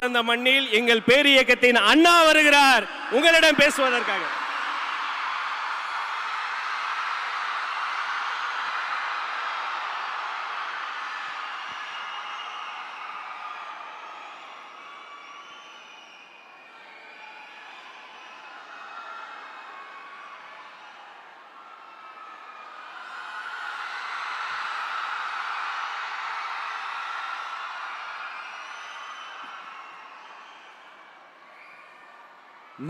அந்த மண்ணில் எங்கள் பேரியக்கத்தின் அண்ணா வருகிறார் உங்களிடம் பேசுவதற்காக.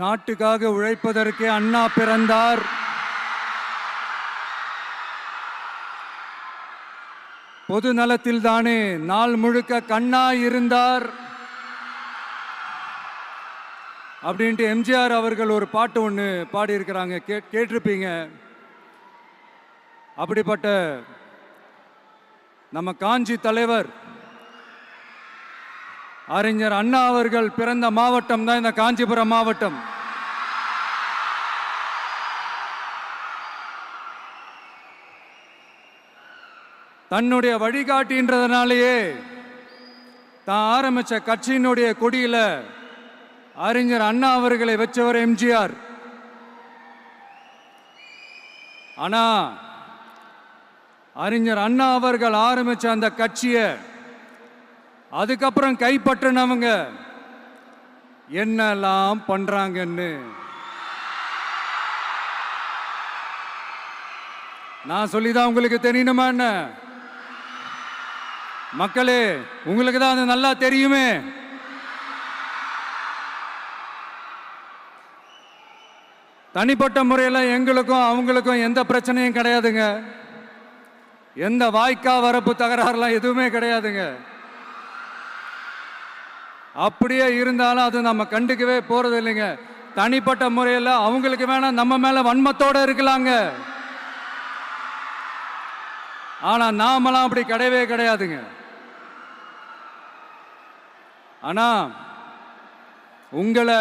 நாட்டுக்காக உழைப்பதற்கு அண்ணா பிறந்தார். பொது நலத்தில் தானே நாள் முழுக்க கண்ணா இருந்தார் அப்படின்ட்டு எம்ஜிஆர் அவர்கள் ஒரு பாட்டு ஒன்று பாடியிருக்கிறாங்க, கேட்டிருப்பீங்க. அப்படிப்பட்ட நம்ம காஞ்சி தலைவர் அறிஞர் அண்ணா அவர்கள் பிறந்த மாவட்டம் தான் இந்த காஞ்சிபுரம் மாவட்டம். தன்னுடைய வழிகாட்டின்றதுனாலேயே தான் ஆரம்பிச்ச கட்சியினுடைய கொடியில அறிஞர் அண்ணா அவர்களை வச்சவர் எம்ஜிஆர். ஆனா அறிஞர் அண்ணா அவர்கள் ஆரம்பிச்ச அந்த கட்சியை அதுக்கப்புறம் கைப்பற்றினவங்க என்னெல்லாம் பண்றாங்கன்னு நான் சொல்லிதான் உங்களுக்கு தெரியணுமா என்ன? மக்களே, உங்களுக்கு தான் அது நல்லா தெரியுமே. தனிப்பட்ட முறையில் எங்களுக்கும் அவங்களுக்கும் எந்த பிரச்சனையும் கிடையாதுங்க. எந்த வாய்க்கா வரப்பு தகராறுலாம் எதுவுமே கிடையாதுங்க. அப்படியே இருந்தாலும் அது நம்ம கண்டுக்கவே போறது இல்லைங்க. தனிப்பட்ட முறையில் அவங்களுக்கு வேணா நம்ம மேல வன்மத்தோட இருக்கலாங்க. ஆனா நாமெல்லாம் அப்படி கிடையவே கிடையாதுங்க. ஆனா உங்களை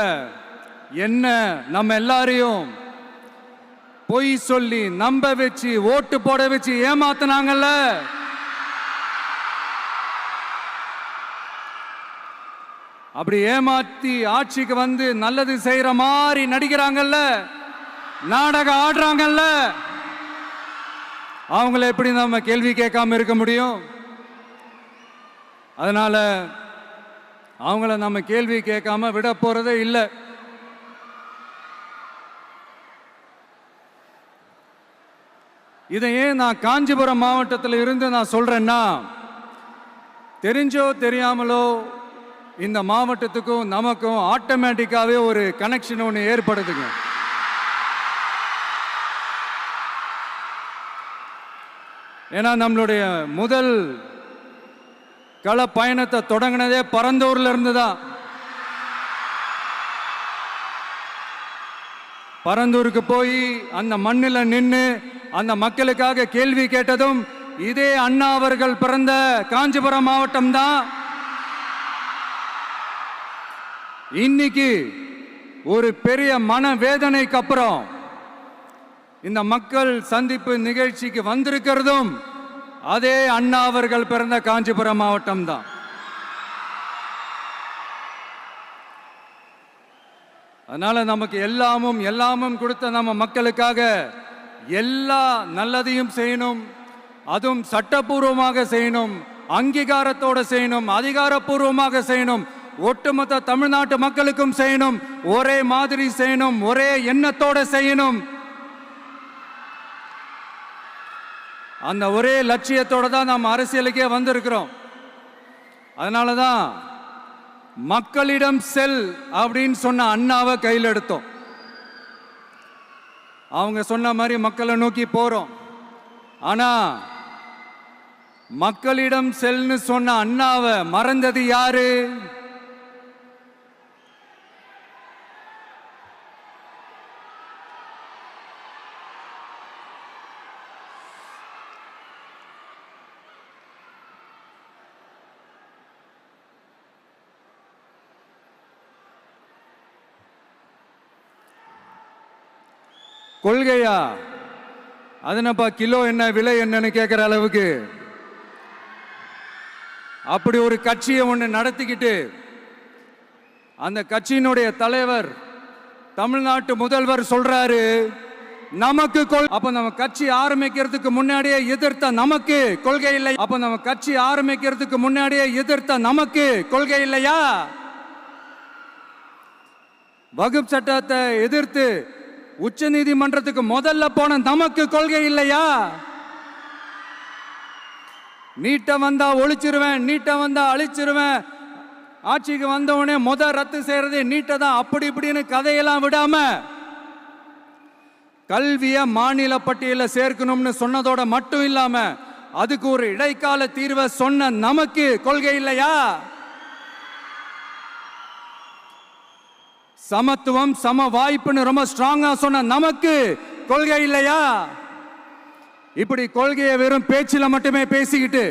என்ன நம்ம எல்லாரையும் பொய் சொல்லி நம்ப வச்சு ஓட்டு போட வச்சு ஏமாத்தினாங்கல்ல, அப்படி ஏமாத்தி ஆட்சிக்கு வந்து நல்லது செய்யற மாதிரி நடிக்கிறாங்கல்ல, நாடகம் ஆடுறாங்கல்ல, அவங்கள எப்படி நம்ம கேள்வி கேட்காம இருக்க முடியும்? அதனால அவங்கள நம்ம கேள்வி கேட்காம விட போறதே இல்லை. இதையே நான் காஞ்சிபுரம் மாவட்டத்தில் இருந்து நான் சொல்றேன்னா, தெரிஞ்சோ தெரியாமலோ இந்த மாவட்டத்துக்கும் நமக்கும் ஆட்டோமேட்டிக்காவே ஒரு கனெக்ஷன் ஒன்று ஏற்படுதுங்க. ஏன்னா நம்மளுடைய முதல் கள பயணத்தை தொடங்கினதே பரந்தூர்ல இருந்து தான். பரந்தூருக்கு போய் அந்த மண்ணில் நின்று அந்த மக்களுக்காக கேள்வி கேட்டதும் இதே அண்ணா அவர்கள் பிறந்த காஞ்சிபுரம் மாவட்டம் தான். இன்னைக்கு ஒரு பெரிய மனவேதனைக்கு அப்புறம் இந்த மக்கள் சந்திப்பு நிகழ்ச்சிக்கு வந்திருக்கிறதும் அதே அண்ணா அவர்கள் பிறந்த காஞ்சிபுரம் மாவட்டம் தான். அதனால நமக்கு எல்லாமும் கொடுத்த நம்ம மக்களுக்காக எல்லா நல்லதையும் செய்யணும், அதுவும் சட்டப்பூர்வமாக செய்யணும், அங்கீகாரத்தோட செய்யணும், அதிகாரப்பூர்வமாக செய்யணும், ஒட்டுமொத்த தமிழ்நாட்டு மக்களுக்கும் செய்யணும், ஒரே மாதிரி செய்யணும், ஒரே எண்ணத்தோட செய்யணும். அந்த ஒரே லட்சியத்தோட தான் நாம் அரசியலுக்கே வந்திருக்கிறோம். அதனாலதான் மக்களிடம் செல் அப்படின்னு சொன்ன அண்ணாவை கையில் எடுத்தோம். அவங்க சொன்ன மாதிரி மக்களை நோக்கி போறோம். ஆனா மக்களிடம் செல்னு சொன்ன அண்ணாவை மறந்தது யாரு? கொள்கையா? அதனப்பா கிலோ என்ன விலை என்னன்னு கேட்கிற அளவுக்கு அப்படி ஒரு கட்சியை ஒன்று நடத்திக்கிட்டு அந்த கட்சியினுடைய தலைவர் தமிழ்நாட்டு முதல்வர் சொல்றாரு, நமக்கு அப்ப நம்ம கட்சி ஆரம்பிக்கிறதுக்கு முன்னாடியே எதிர்த்த நமக்கு கொள்கை இல்லை. அப்ப நம்ம கட்சி ஆரம்பிக்கிறதுக்கு முன்னாடியே எதிர்த்த நமக்கு கொள்கை இல்லையா? வகுப்பு சட்டத்தை எதிர்த்து உச்ச நீதிமன்றத்துக்கு முதல்ல போன நமக்கு கொள்கை இல்லையா? நீட்ட வந்தா ஒழிச்சிருவேன், நீட்ட வந்தா அழிச்சிருவேன், ஆட்சிக்கு வந்தவனே ரத்து செய்யறதே நீட்ட தான், அப்படி இப்படின்னு கதையெல்லாம் விடாம கல்விய மாநில பட்டியல சேர்க்கணும்னு சொன்னதோட மட்டும் இல்லாம அதுக்கு ஒரு இடைக்கால தீர்வை சொன்ன நமக்கு கொள்கை இல்லையா? சமத்துவம் சம வாய்ப்புன்னு ரொம்ப ஸ்ட்ராங்கா சொன்ன நமக்கு கொள்கை இல்லையா? இப்படி கொள்கையை வெறும் பேச்சில மட்டுமே பேசிக்கிட்டு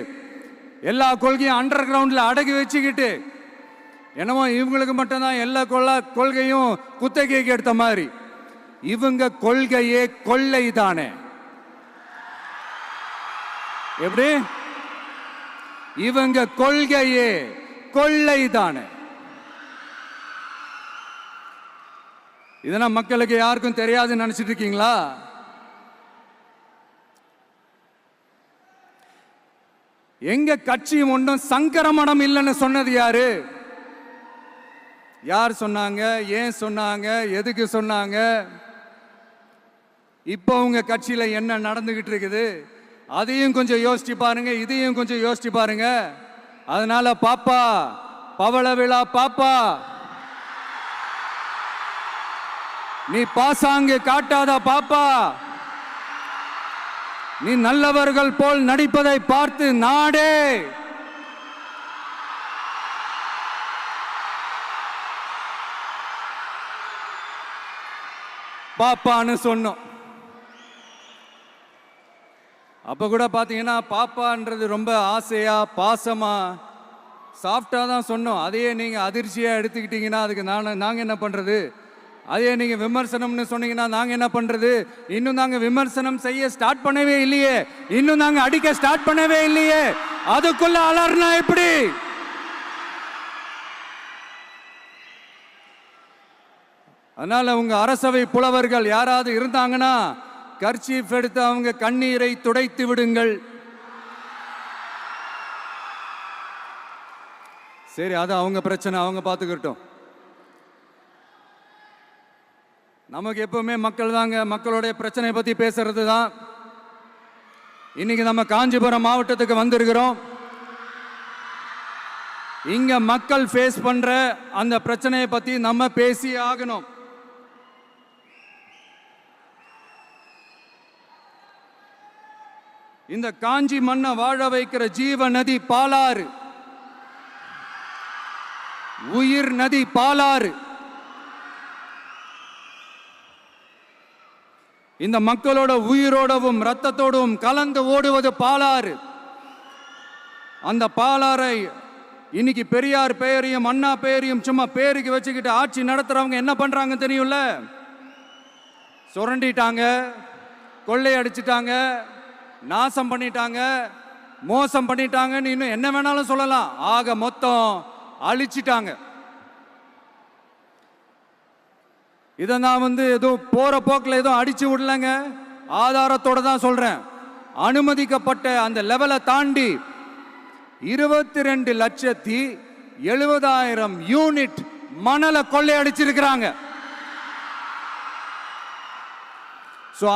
எல்லா கொள்கையும் அண்டர் கிரவுண்ட்ல அடக்கி வச்சுக்கிட்டு என்னமோ இவங்களுக்கு மட்டும்தான் எல்லா கொள்கையும் குத்தகைக்கு எடுத்த மாதிரி, இவங்க கொள்கையே கொள்ளை தானே. எப்படி? இவங்க கொள்கையே கொள்ளை தானே. இதெல்லாம் மக்களுக்கு யாருக்கும் தெரியாதுன்னு நினைச்சிட்டு இருக்கீங்களா? எங்க கட்சி ஒன்றும் சங்கரமணம் இல்லைன்னு சொன்னது யாரு? யார் சொன்னாங்க? ஏன் சொன்னாங்க? எதுக்கு சொன்னாங்க? இப்போ உங்க கட்சியில என்ன நடந்துகிட்டு இருக்குது அதையும் கொஞ்சம் யோசிச்சு பாருங்க, இதையும் கொஞ்சம் யோசிச்சு பாருங்க. அதனால பாப்பா, பவள விழா பாப்பா, நீ பாசாங்கு காட்டாத பாப்பா. நீ நல்லவர்கள் போல் நடிப்பதை பார்த்து நாடே பாப்பான்னு சொன்னோம். அப்ப கூட பாத்தீங்கன்னா பாப்பான்றது ரொம்ப ஆசையா பாசமா சாஃப்டா தான் சொன்னோம். அதையே நீங்க அதிர்ச்சியா எடுத்துக்கிட்டீங்கன்னா அதுக்கு நாங்க என்ன பண்றது? அதே நீங்க விமர்சனம்னு சொன்னீங்கன்னா நாங்க என்ன பண்றது? இன்னும் நாங்க விமர்சனம் செய்ய ஸ்டார்ட் பண்ணவே இல்லையே, இன்னும் நாங்க அடிக்க ஸ்டார்ட் பண்ணவே இல்லையே, அதுக்குள்ள அலர்னா எப்படி? அதனால உங்க அரசவை புலவர்கள் யாராவது இருந்தாங்கன்னா கர்ச்சீஃப் எடுத்து அவங்க கண்ணீரை துடைத்து விடுங்கள். சரி, அது அவங்க பிரச்சனை, அவங்க பார்த்துக்கிட்டோம். நமக்கு எப்பவுமே மக்கள் தாங்க, மக்களுடைய பிரச்சனை பத்தி பேசுறது தான். இன்னைக்கு நம்ம காஞ்சிபுரம் மாவட்டத்துக்கு வந்திருக்கிறோம். இங்க மக்கள் ஃபேஸ் பண்ற அந்த பிரச்சனையை பத்தி நம்ம பேசி ஆகணும். இந்த காஞ்சி மண்ணை வாழ வைக்கிற ஜீவ நதி பாலாறு, உயிர் நதி பாலாறு. இந்த மக்களோட உயிரோடவும் ரத்தத்தோடும் கலந்து ஓடுவது பாலாறு. அந்த பாலாறை இன்னைக்கு பெரியார் பெயரையும் அண்ணா பெயரையும் சும்மா பேருக்கு வச்சுக்கிட்டு ஆட்சி நடத்துறவங்க என்ன பண்றாங்க தெரியும்ல? சுரண்டிட்டாங்க, கொள்ளையடிச்சிட்டாங்க, நாசம் பண்ணிட்டாங்க, மோசம் பண்ணிட்டாங்கன்னு இன்னும் என்ன வேணாலும் சொல்லலாம். ஆக மொத்தம் அழிச்சிட்டாங்க. இதை நான் ஏதோ போற போக்கில் ஏதோ அடிச்சு விடலங்க, ஆதாரத்தோட தான் சொல்றேன். அனுமதிக்கப்பட்ட அந்த லெவலை தாண்டி 22,70,000 யூனிட் மணலை கொள்ளையடிச்சிருக்கிறாங்க.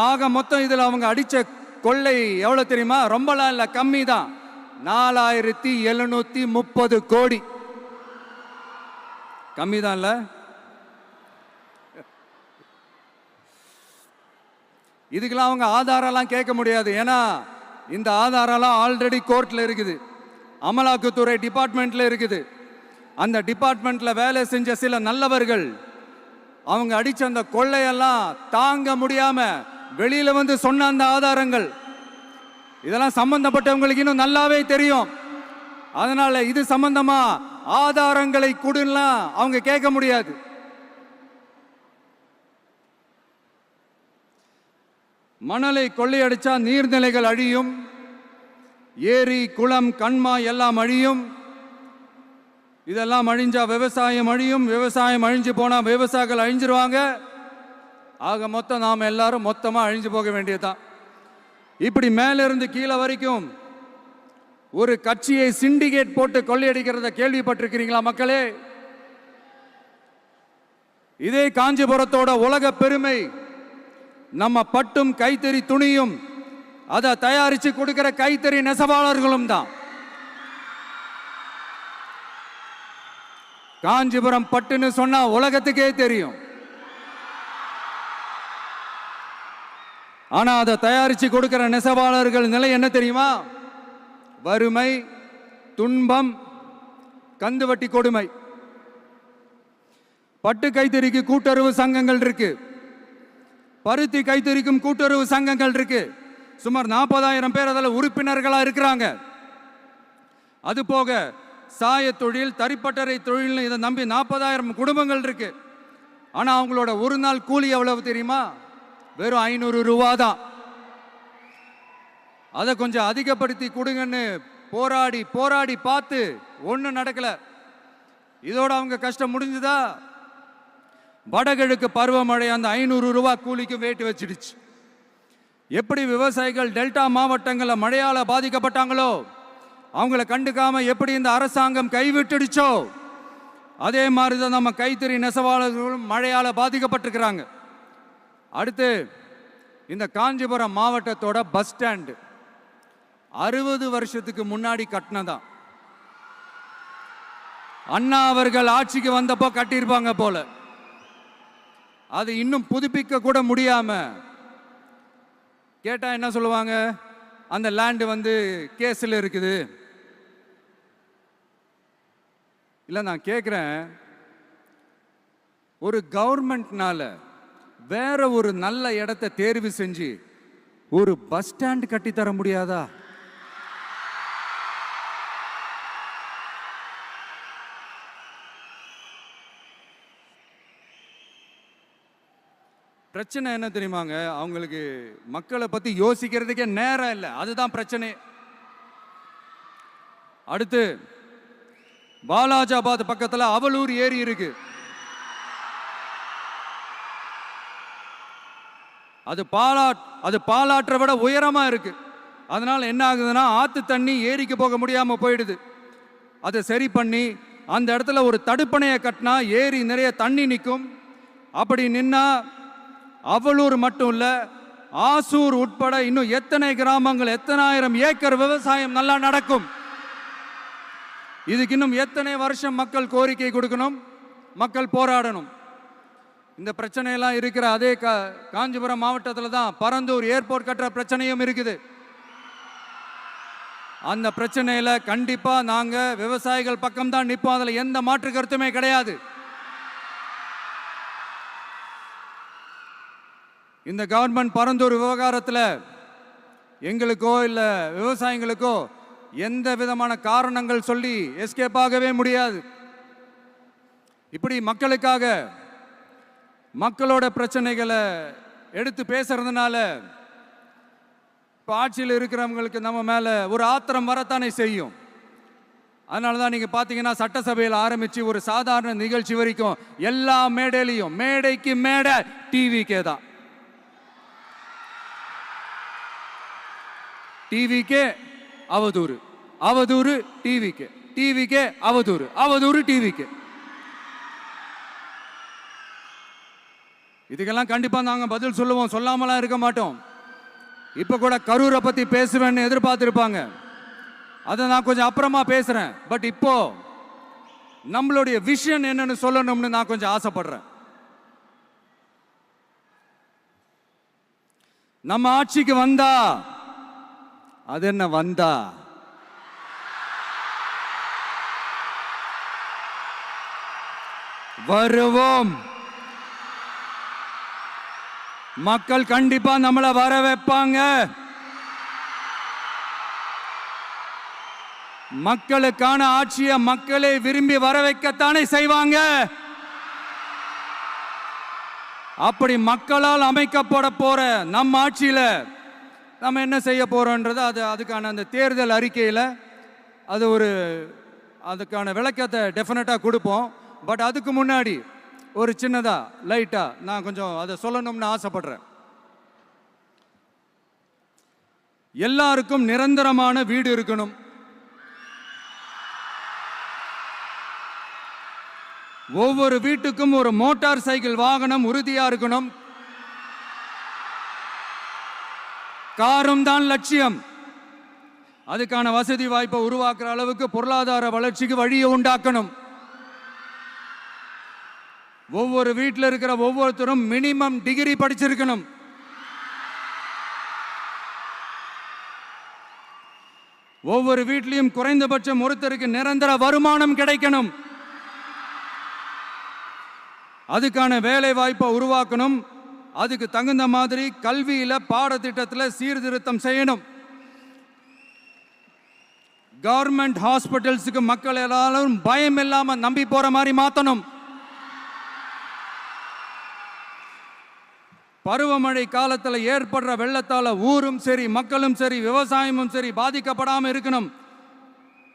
ஆக மொத்தம் இதுல அவங்க அடிச்ச கொள்ளை எவ்வளவு தெரியுமா? ரொம்பலாம் இல்ல, கம்மி தான். 4,730 கோடி. கம்மி தான் இல்ல? இதுக்கெல்லாம் அவங்க ஆதாரம்லாம் கேட்க முடியாது. ஏன்னா இந்த ஆதாரம்லாம் ஆல்ரெடி கோர்ட்ல இருக்குது, அமலாக்கத்துறை டிபார்ட்மெண்ட்ல இருக்குது. அந்த டிபார்ட்மெண்ட்ல வேலை செஞ்ச சில நல்லவர்கள் அவங்க அடிச்ச அந்த கொள்ளையெல்லாம் தாங்க முடியாம வெளியில சொன்ன அந்த ஆதாரங்கள் இதெல்லாம் சம்பந்தப்பட்டவங்களுக்கு இன்னும் நல்லாவே தெரியும். அதனால இது சம்பந்தமா ஆதாரங்களை கொடுலாம் அவங்க கேட்க முடியாது. மணலை கொள்ளையடிச்சா நீர்நிலைகள் அழியும், ஏரி குளம் கண்மா எல்லாம் அழியும். இதெல்லாம் அழிஞ்சா விவசாயம் அழியும், விவசாயம் அழிஞ்சு போனா விவசாயிகள் அழிஞ்சிருவாங்க. ஆக மொத்தம் நாம் எல்லாரும் மொத்தமா அழிஞ்சு போக வேண்டியதுதான். இப்படி மேலிருந்து கீழே வரைக்கும் ஒரு கட்சியை சிண்டிகேட் போட்டு கொள்ளையடிக்கிறத கேள்விப்பட்டிருக்கிறீங்களா மக்களே? இதே காஞ்சிபுரத்தோட உலக பெருமை நம்ம பட்டும் கைத்தறி துணியும் அதை தயாரிச்சு கொடுக்கிற கைத்தறி நெசவாளர்களும் தான். காஞ்சிபுரம் பட்டுன்னு சொன்னா உலகத்துக்கே தெரியும். ஆனா அதை தயாரிச்சு கொடுக்கிற நெசவாளர்கள் நிலை என்ன தெரியுமா? வறுமை, துன்பம், கந்துவட்டி கொடுமை. பட்டு கைத்தறிக்கு கூட்டுறவு சங்கங்கள் இருக்கு, பருத்தி கைத்தறிக்கும் கூட்டுறவு சங்கங்கள் இருக்கு. சுமார் 40,000 பேர் அதில் உறுப்பினர்களா இருக்கிறாங்க. அது போக சாய தொழில், தறிப்பட்டறை தொழில் இதை நம்பி 40,000 குடும்பங்கள் இருக்கு. ஆனா அவங்களோட ஒரு நாள் கூலி எவ்வளவு தெரியுமா? வெறும் 500 ரூபா தான். அதை கொஞ்சம் அதிகப்படுத்தி கொடுங்கன்னு போராடி போராடி பார்த்து ஒன்றும் நடக்கல. இதோட அவங்க கஷ்டம் முடிஞ்சுதா? வடகிழக்கு பருவமழை அந்த 500 ரூபா கூலிக்கு வேட்டு வச்சிடுச்சு. எப்படி விவசாயிகள் டெல்டா மாவட்டங்களில் மழையால பாதிக்கப்பட்டாங்களோ, அவங்கள கண்டுக்காம எப்படி இந்த அரசாங்கம் கைவிட்டுடுச்சோ, அதே மாதிரி தான் நம்ம கைத்தறி நெசவாளர்களும் மழையால பாதிக்கப்பட்டிருக்கிறாங்க. அடுத்து இந்த காஞ்சிபுரம் மாவட்டத்தோட பஸ் ஸ்டாண்டு 60 வருஷத்துக்கு முன்னாடி கட்டினதான். அண்ணா அவர்கள் ஆட்சிக்கு வந்தப்போ கட்டியிருப்பாங்க போல. அது இன்னும் புதுப்பிக்க கூட முடியாம கேட்டா என்ன சொல்லுவாங்க? அந்த லேண்டு வந்து கேஸ்ல இருக்குது. இல்ல நான் கேட்கிறேன், ஒரு கவர்மெண்ட்னால வேற ஒரு நல்ல இடத்தை தேர்வு செஞ்சு ஒரு பஸ் ஸ்டாண்ட் கட்டி தர முடியாதா? பிரச்சனை என்ன தெரியுமாங்க? அவங்களுக்கு மக்களை பத்தி யோசிக்கிறதுக்கே நேரம் இல்லை. அதுதான் பிரச்சனை. அடுத்து பாலாஜாபாத் பக்கத்துல அவலூர் ஏரி இருக்கு. அது பாலாற்றை விட உயரமா இருக்கு. அதனால என்ன ஆகுதுன்னா, ஆத்து தண்ணி ஏரிக்கு போக முடியாம போயிடுது. அதை சரி பண்ணி அந்த இடத்துல ஒரு தடுப்பணையை கட்டினா ஏரி நிறைய தண்ணி நிற்கும். அப்படி நின்னா அவலூர் மட்டும் இல்ல, ஆசூர் உட்பட இன்னும் எத்தனை கிராமங்கள், எத்தனை ஆயிரம் ஏக்கர் விவசாயம் நல்லா நடக்கும். இதுக்கு இன்னும் எத்தனை வருஷம் மக்கள் கோரிக்கை கொடுக்கணும், மக்கள் போராடணும். இந்த பிரச்சனையெல்லாம் இருக்கிற அதே காஞ்சிபுரம் மாவட்டத்தில் தான் பரந்தூர் ஏர்போர்ட் கட்டுற பிரச்சனையும் இருக்குது. அந்த பிரச்சனையில கண்டிப்பா நாங்க விவசாயிகள் பக்கம் தான் நிற்போம். அதுல எந்த மாற்று கருத்துமே கிடையாது. இந்த கவர்மெண்ட் பரந்தூர் விவகாரத்தில் எங்களுக்கோ இல்ல விவசாயிகளுக்கோ எந்த விதமான காரணங்கள் சொல்லி எஸ்கேப் ஆகவே முடியாது. இப்படி மக்களுக்காக மக்களோட பிரச்சனைகளை எடுத்து பேசுறதுனால இப்போ ஆட்சியில் இருக்கிறவங்களுக்கு நம்ம மேல ஒரு ஆத்திரம் வரத்தானே செய்யும். அதனால தான் நீங்க பார்த்தீங்கன்னா சட்டசபையில் ஆரம்பிச்சு ஒரு சாதாரண நிகழ்ச்சி வரைக்கும் எல்லா மேடையிலையும் மேடைக்கு மேடை டிவிக்கே தான். டிவிக்கே அவதூறு, அவதூறு டிவிக்கே, டிவிக்கே அவதூறு, அவதூறு டிவிக்கே. இதுக்கெல்லாம் கண்டிப்பா நாங்க பதில் சொல்லுவோம், சொல்லாமலாம் இருக்க மாட்டோம். இப்ப கூட கரூரை பத்தி பேசுவேன்னு எதிர்பார்த்திருப்பாங்க. அதை நான் கொஞ்சம் அப்புறமா பேசுறேன். பட் இப்போ நம்மளுடைய விஷன் என்னன்னு சொல்லணும்னு நான் கொஞ்சம் ஆசைப்படுறேன். நம்ம ஆட்சிக்கு வந்தா, அது என்ன வந்தா, வருவோம். மக்கள் கண்டிப்பா நம்மளை வர வைப்பாங்க. மக்களுக்கான ஆட்சியை மக்களே விரும்பி வர வைக்கத்தானே செய்வாங்க. அப்படி மக்களால் அமைக்கப்பட போற நம்ம ஆட்சியில நம்ம என்ன செய்ய போறோம்ன்றது அதுக்கான அந்த தேர்தல் அறிக்கையில் அது ஒரு அதுக்கான விளக்கத்தை டெஃபினட்டாக கொடுப்போம். பட் அதுக்கு முன்னாடி ஒரு சின்னதா லைட்டா நான் கொஞ்சம் அதை சொல்லணும்னு ஆசைப்படுறேன். எல்லாருக்கும் நிரந்தரமான வீடு இருக்கணும். ஒவ்வொரு வீட்டுக்கும் ஒரு மோட்டார் சைக்கிள் வாகனம் உறுதியா இருக்கணும். காரும் தான் லட்சியம். அதுக்கான வசதி வாய்ப்பை உருவாக்குற அளவுக்கு பொருளாதார வளர்ச்சிக்கு வழியை உண்டாக்கணும். ஒவ்வொரு வீட்டில் இருக்கிற ஒவ்வொருத்தரும் மினிமம் டிகிரி படிச்சிருக்கணும். ஒவ்வொரு வீட்லையும் குறைந்தபட்சம் ஒருத்தருக்கு நிரந்தர வருமானம் கிடைக்கணும். அதுக்கான வேலை வாய்ப்பை உருவாக்கணும். அதுக்கு தகுந்த மாதிரி கல்வியில பாடத்திட்டத்தில் சீர்திருத்தம் செய்யணும். கவர்மெண்ட் ஹாஸ்பிட்டல்ஸுக்கு மக்கள் எல்லாரும் பயம் இல்லாம நம்பி போற மாதிரி மாத்தணும். பருவமழை காலத்தில் ஏற்படுற வெள்ளத்தால ஊரும் சரி மக்களும் சரி விவசாயமும் சரி பாதிக்கப்படாம இருக்கணும்.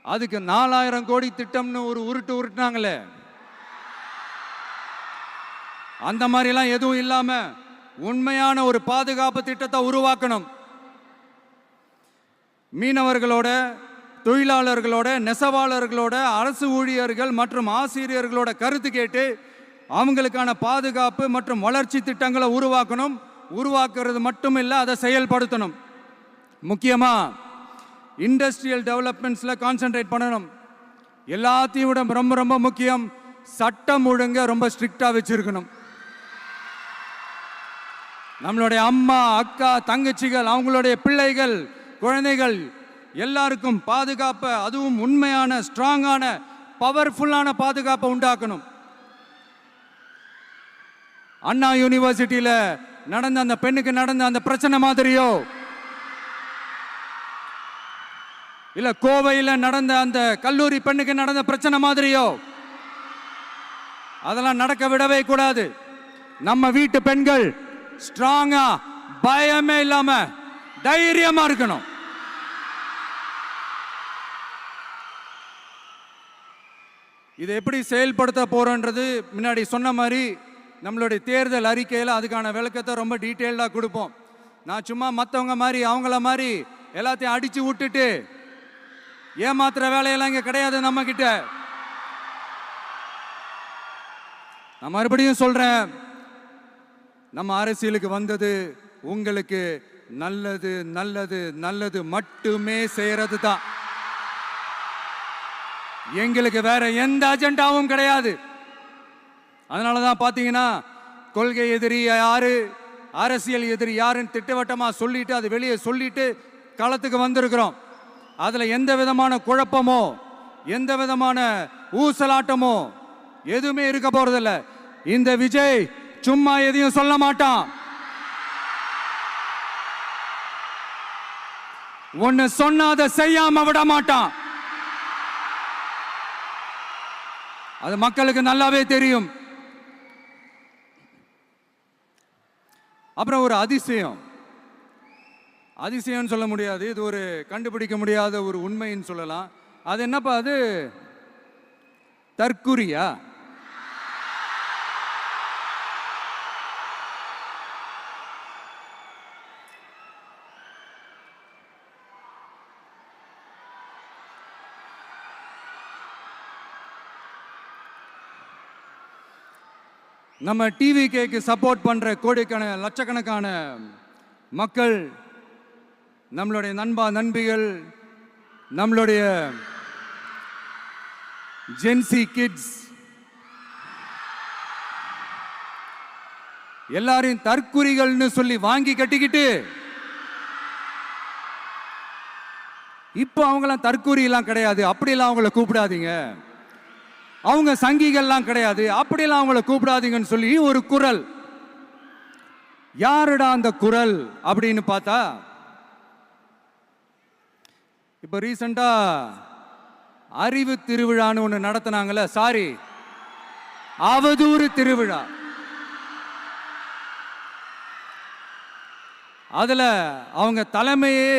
அதுக்கு 4000 கோடி திட்டம்னு ஒரு உருட்டுனாங்களே, அந்த மாதிரிலாம் எதுவும் இல்லாம உண்மையான ஒரு பாதுகாப்பு திட்டத்தை உருவாக்கணும். மீனவர்களோட, தொழிலாளர்களோட, நெசவாளர்களோட, அரசு ஊழியர்கள் மற்றும் ஆசிரியர்களோட கருத்து கேட்டு அவங்களுக்கான பாதுகாப்பு மற்றும் வளர்ச்சி திட்டங்களை உருவாக்கணும். உருவாக்குறது மட்டும் இல்லை, அதை செயல்படுத்தணும். முக்கியமாக இண்டஸ்ட்ரியல் டெவலப்மெண்ட்ஸில் கான்சென்ட்ரேட் பண்ணணும். எல்லாத்தையும் விட ரொம்ப ரொம்ப முக்கியம், சட்டம் ஒழுங்க ரொம்ப ஸ்ட்ரிக்டாக வச்சிருக்கணும். நம்மளுடைய அம்மா, அக்கா, தங்கச்சிகள், அவங்களுடைய பிள்ளைகள், குழந்தைகள் எல்லாருக்கும் பாதுகாப்பை, அதுவும் உண்மையான ஸ்ட்ராங்கான பவர்ஃபுல்லான பாதுகாப்பை உண்டாக்கணும். அண்ணா யூனிவர்சிட்டியில நடந்த அந்த பெண்ணுக்கு நடந்த அந்த பிரச்சனை மாதிரியோ, இல்ல கோவையில் நடந்த அந்த கல்லூரி பெண்ணுக்கு நடந்த பிரச்சனை மாதிரியோ அதெல்லாம் நடக்க விடவே கூடாது. நம்ம வீட்டு பெண்கள் ஸ்ட்ராங்கா, பயமே இல்லாம தைரியமா இருக்கணும். இதை எப்படி செயல்படுத்த போறோன்றது முன்னாடி சொன்ன மாதிரி நம்மளுடைய தேர்தல் அறிக்கையில் அதுக்கான விளக்கத்தை ரொம்ப டீட்டெயில்டாக கொடுப்போம். நான் சும்மா மற்றவங்க மாதிரி அவங்கள மாதிரி எல்லாத்தையும் அடிச்சு விட்டுட்டு ஏமாத்துற வேலையெல்லாம் இங்கே கிடையாது நம்ம கிட்ட. நான் மறுபடியும் சொல்றேன், நம்ம அரசியலுக்கு வந்தது உங்களுக்கு நல்லது நல்லது நல்லது மட்டுமே செய்யறது தான். எங்களுக்கு வேற எந்த அஜெண்டாவும் கிடையாது. அதனாலதான் பாத்தீங்கன்னா கொள்கை எதிரி யாரு, அரசியல் எதிரி யாருன்னு திட்டவட்டமா சொல்லிட்டு அது வெளியே சொல்லிட்டு களத்துக்கு வந்திருக்கிறோம். அதுல எந்த விதமான குழப்பமோ எந்த விதமான ஊசலாட்டமோ எதுவுமே இருக்க போறதில்ல. இந்த விஜய் சும்மா எதையும் சொல்ல மாட்டான். ஒன்னு சொன்னா அதை செய்யாம விட மாட்டான். அது மக்களுக்கு நல்லாவே தெரியும். அப்புறம் ஒரு அதிசயம் சொல்ல முடியாது, இது ஒரு கண்டுபிடிக்க முடியாத ஒரு உண்மைன்னு சொல்லலாம். அது என்னப்பா, அது தற்குறியா? நம்ம டிவிகேக்கு சப்போர்ட் பண்ற கோடிக்கணக்கான லட்சக்கணக்கான மக்கள், நம்மளுடைய நண்பிகள், நம்மளுடைய ஜென்சி கிட்ஸ் எல்லாரையும் தற்குறிகள்னு சொல்லி வாங்கி கட்டிக்கிட்டு இப்போ அவங்களாம் தற்குறி எல்லாம் கிடையாது, அப்படியெல்லாம் அவங்கள கூப்பிடாதீங்க, அவங்க சங்கிகள்லாம் கிடையாது, அப்படியெல்லாம் அவங்கள கூப்பிடாதீங்கன்னு சொல்லி ஒரு குரல். யாருடா அந்த குரல் அப்படின்னு பார்த்தா, இப்ப ரீசெண்டா அறிவு திருவிழான்னு ஒன்று நடத்தினாங்கல்ல, சாரி அவதூறு திருவிழா. அதுல அவங்க தலைமையே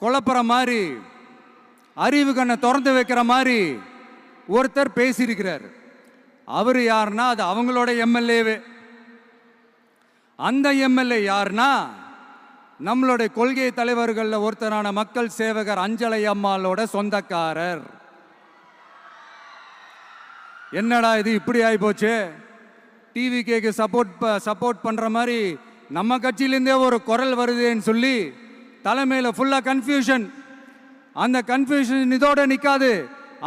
குழப்பற மாதிரி அறிவு கண்ணை திறந்து வைக்கிற மாதிரி ஒருத்தர் பேசியிருக்கிறார். அவர் யாருன்னா அது அவங்களோட எம்எல்ஏவே. அந்த எம்எல்ஏ யாருன்னா நம்மளுடைய கொள்கை தலைவர்கள் ஒருத்தரான மக்கள் சேவகர் அஞ்சலை அம்மாளோட சொந்தக்காரர். என்னடா இது இப்படி ஆகி போச்சு? டிவிகேக்கு சப்போர்ட் பண்ற மாதிரி நம்ம கட்சியிலேருந்தே ஒரு குரல் வருதுன்னு சொல்லி தலைமையில் ஃபுல்லா கன்ஃபியூஷன். அந்த கன்ஃபியூஷன் இதோட நிக்காது.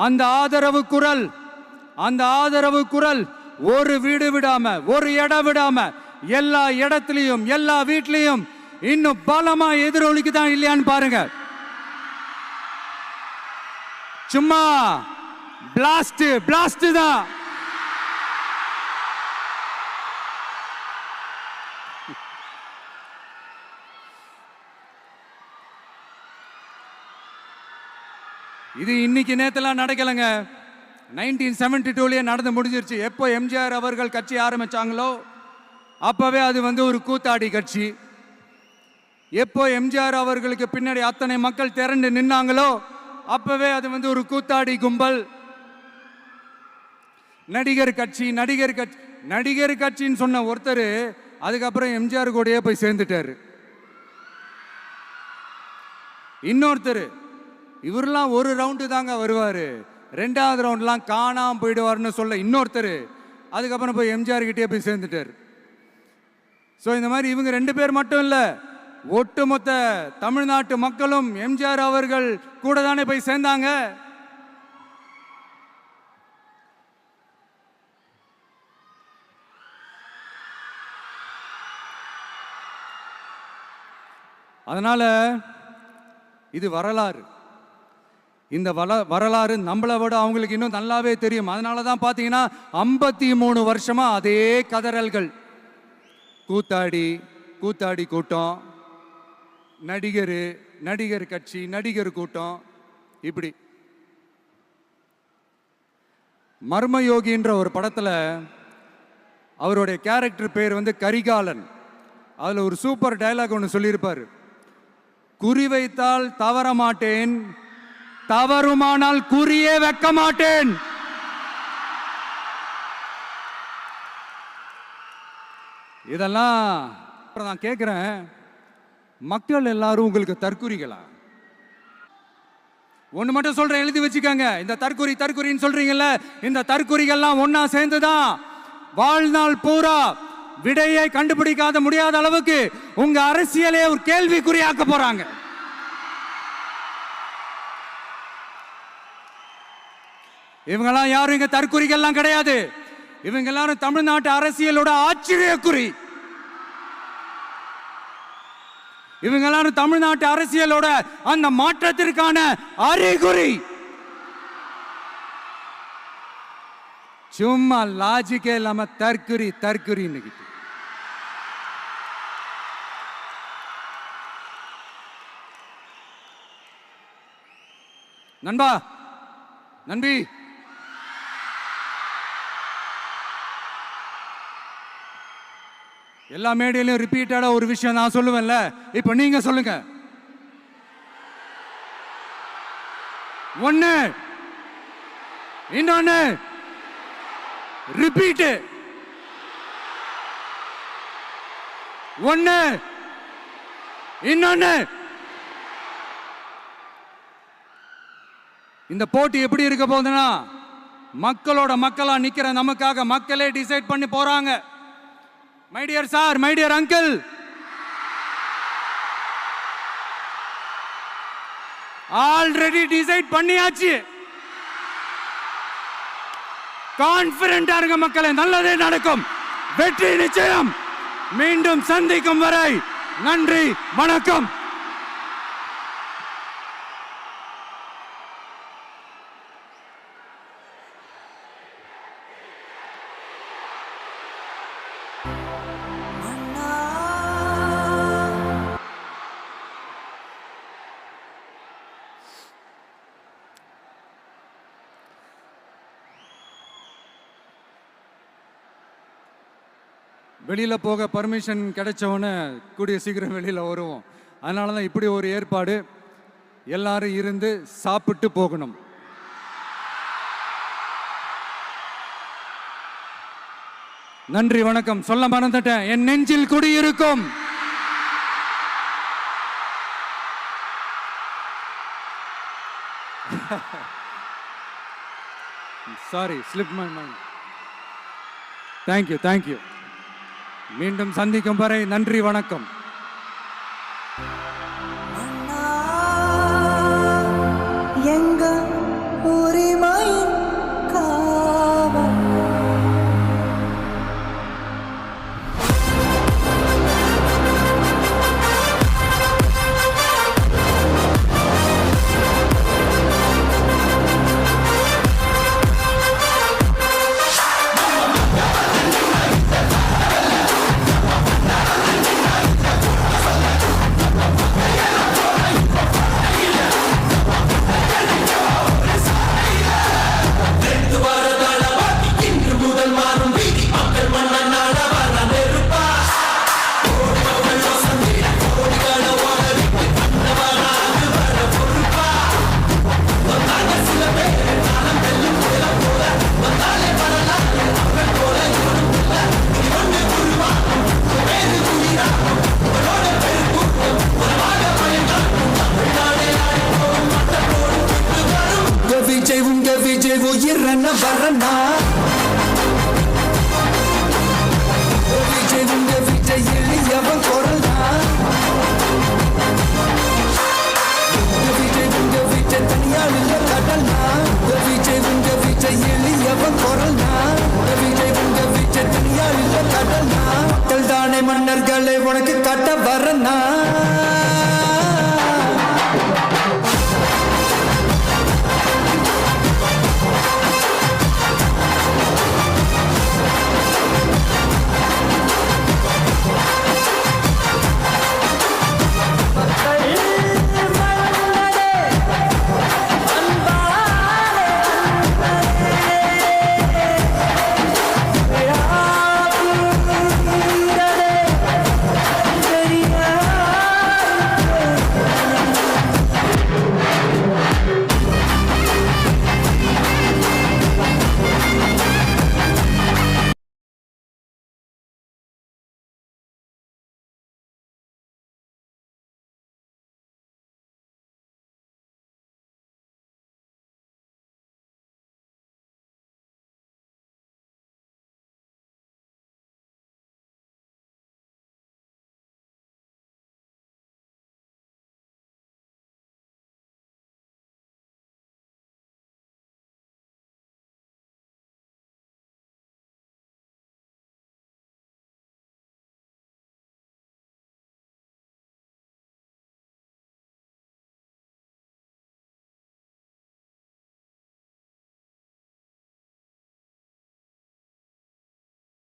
அந்த ஆதரவு குரல் ஒரு வீடு விடாம, ஒரு இடம் விடாம, எல்லா இடத்துலயும், எல்லா வீட்லயும் இன்னும் பலமா எதிரொலிக்குதான் இல்லையான்னு பாருங்க. சும்மா பிளாஸ்ட் தான். இது இன்னைக்கு நேத்தெல்லாம் நடக்கலைங்க. 1972லயே நடந்து முடிஞ்சிருச்சு. எப்போ எம்ஜிஆர் அவர்கள் கட்சி ஆரம்பிச்சாங்களோ அப்பவே அது ஒரு கூத்தாடி கட்சி. எப்போ எம்ஜிஆர் அவர்களுக்கு பின்னாடி அத்தனை மக்கள் திரண்டு நின்னாங்களோ அப்பவே அது ஒரு கூத்தாடி கும்பல். நடிகர் கட்சின்னு சொன்ன ஒருத்தர் அதுக்கப்புறம் எம்ஜிஆர் கூடயே போய் சேர்ந்துட்டாரு. இன்னொருத்தர் இவரெல்லாம் ஒரு ரவுண்டு தாங்க வருவாரு, ரெண்டாவது ரவுண்ட்லாம் காணாம போயிடுவார்னு சொல்ல இன்னொருத்தர் அதுக்கப்புறம் போய் எம்ஜிஆர் கிட்டே போய் சேர்ந்துட்டார். ஸோ இந்த மாதிரி இவங்க ரெண்டு பேர் மட்டும் இல்லை, ஒட்டுமொத்த தமிழ்நாட்டு மக்களும் எம்ஜிஆர் அவர்கள் கூட தானே போய் சேர்ந்தாங்க. அதனால இது வரலாறு. இந்த வரலாறு நம்மளை விட அவங்களுக்கு இன்னும் நல்லாவே தெரியும். அதனால தான் பார்த்தீங்கன்னா 53 வருஷமா அதே கதறல்கள். கூத்தாடி கூட்டம், நடிகர் கட்சி, நடிகர் கூட்டம், இப்படி. மர்மயோகின்ற ஒரு படத்தில் அவருடைய கேரக்டர் பேர் கரிகாலன். அதில் ஒரு சூப்பர் டயலாக் ஒன்று சொல்லியிருப்பார். குறி வைத்தால் தவற மாட்டேன், தவறுமானால் குறியே வைக்க மாட்டேன். இதெல்லாம் நான் கேட்கிறேன், மக்கள் எல்லாரும் உங்களுக்கு தற்குறிகளா? ஒண்ணு மட்டும் சொல்றேன், எழுதி வச்சுக்கோங்க. இந்த தற்குறின்னு சொல்றீங்கல்ல, இந்த தற்குறிகள்லாம் ஒன்னா சேர்ந்துதான் வாழ்நாள் பூரா விடையை கண்டுபிடிக்காத முடியாத அளவுக்கு உங்க அரசியலே ஒரு கேள்விக்குறியாக்க போறாங்க. இவங்கெல்லாம் யாரும் இங்க தற்குறிகள்லாம் கிடையாது. இவங்க எல்லாரும் தமிழ்நாட்டு அரசியலோட ஆச்சரியக்குறி. இவங்க எல்லாரும் தமிழ்நாட்டு அரசியலோட அந்த மாற்றத்திற்கான அறிகுறி. சும்மா லாஜிக்கே இல்லாம தற்குறி. நம்பி எல்லா மேடையிலும் ரிப்பீட்டடா ஒரு விஷயம் நான் சொல்லுவேன்ல, இப்ப நீங்க சொல்லுங்க. ஒண்ணு, இன்னொன்னு, ரிப்பீட். ஒண்ணு, இன்னொன்னு. இந்த போட்டி எப்படி இருக்க போகுதுன்னா, மக்களா நிக்கிற நமக்காக மக்களே டிசைட் பண்ணி போறாங்க. My dear sir, my dear uncle, already decide பண்ணியாச்சு. கான்பிடென்டா இருங்க மக்களே, நல்லதே நடக்கும், வெற்றி நிச்சயம். மீண்டும் சந்திக்கும் வரை நன்றி, வணக்கம். வெளியில் போக பர்மிஷன் கிடைச்சவொன்னே கூடிய சீக்கிரம் வெளியில் வருவோம். அதனால தான் இப்படி ஒரு ஏற்பாடு. எல்லாரும் இருந்து சாப்பிட்டு போகணும். நன்றி, வணக்கம். சொல்ல மறந்துட்டேன், என் நெஞ்சில் குடியிருக்கும் sorry, slip my mind. Thank you. மீண்டும் சந்திக்கும் வரை நன்றி, வணக்கம். எங்க உரிமை காவல் விஜய் உயிரன வரனா